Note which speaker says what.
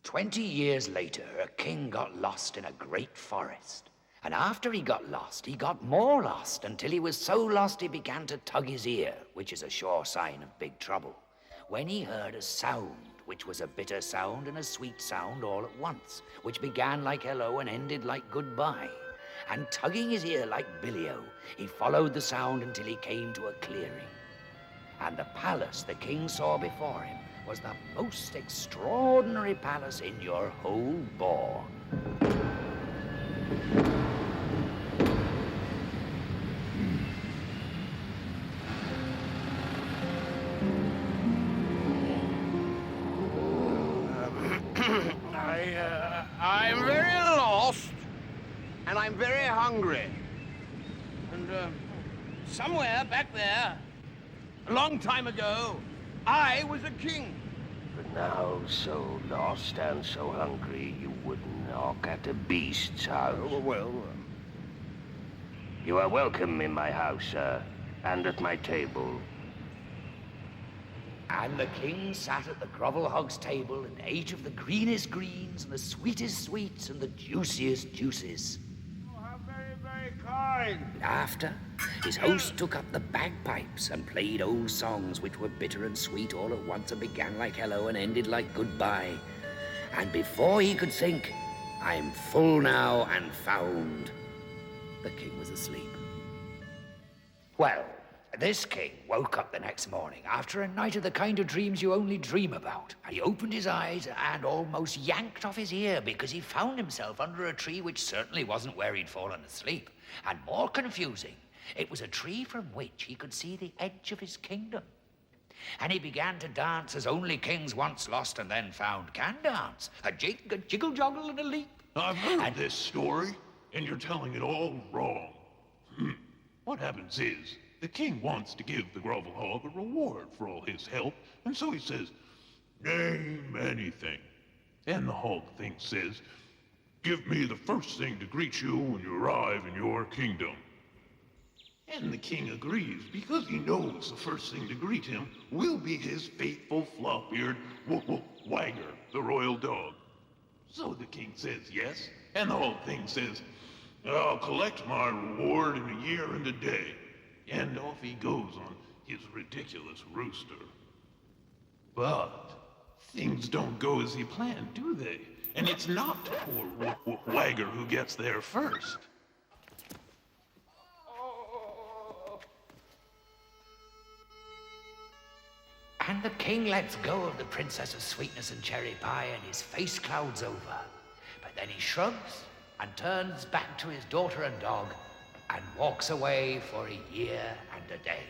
Speaker 1: 20 years later, a king got lost in a great forest. And after he got lost, he got more lost until he was so lost he began to tug his ear, which is a sure sign of big trouble, when he heard a sound, which was a bitter sound and a sweet sound all at once, which began like hello and ended like goodbye. And tugging his ear like Billy-O, he followed the sound until he came to a clearing. And the palace the king saw before him was the most extraordinary palace in your whole bourne.
Speaker 2: I'm very lost, and I'm very hungry. And somewhere back there, a long time ago, I was a king.
Speaker 3: But now, so lost and so hungry, you wouldn't knock at a beast's house. You are welcome in my house, sir, and at my table.
Speaker 1: And the king sat at the Grovelhog's table and ate of the greenest greens and the sweetest sweets and the juiciest juices.
Speaker 2: Oh, how very, very kind.
Speaker 1: And after, his host took up the bagpipes and played old songs which were bitter and sweet all at once and began like hello and ended like goodbye. And before he could think, I'm full now and found, the king was asleep. Well, this king woke up the next morning after a night of the kind of dreams you only dream about. And he opened his eyes and almost yanked off his ear because he found himself under a tree which certainly wasn't where he'd fallen asleep. And more confusing, it was a tree from which he could see the edge of his kingdom. And he began to dance as only kings once lost and then found can dance. A jig, a jiggle joggle, and a leap.
Speaker 4: I've heard this story, and you're telling it all wrong. What happens is, the king wants to give the Grovelhog a reward for all his help, and so he says, name anything. And the hog thing says, give me the first thing to greet you when you arrive in your kingdom. And the king agrees, because he knows the first thing to greet him will be his faithful flop-eared Wagger, the royal dog. So the king says yes, and the hog thing says, I'll collect my reward in a year and a day. And off he goes on his ridiculous rooster. But things don't go as he planned, do they? And it's not poor Wagger who gets there first.
Speaker 1: And the king lets go of the princess of sweetness and cherry pie, and his face clouds over. But then he shrugs and turns back to his daughter and dog and walks away for a year and a day.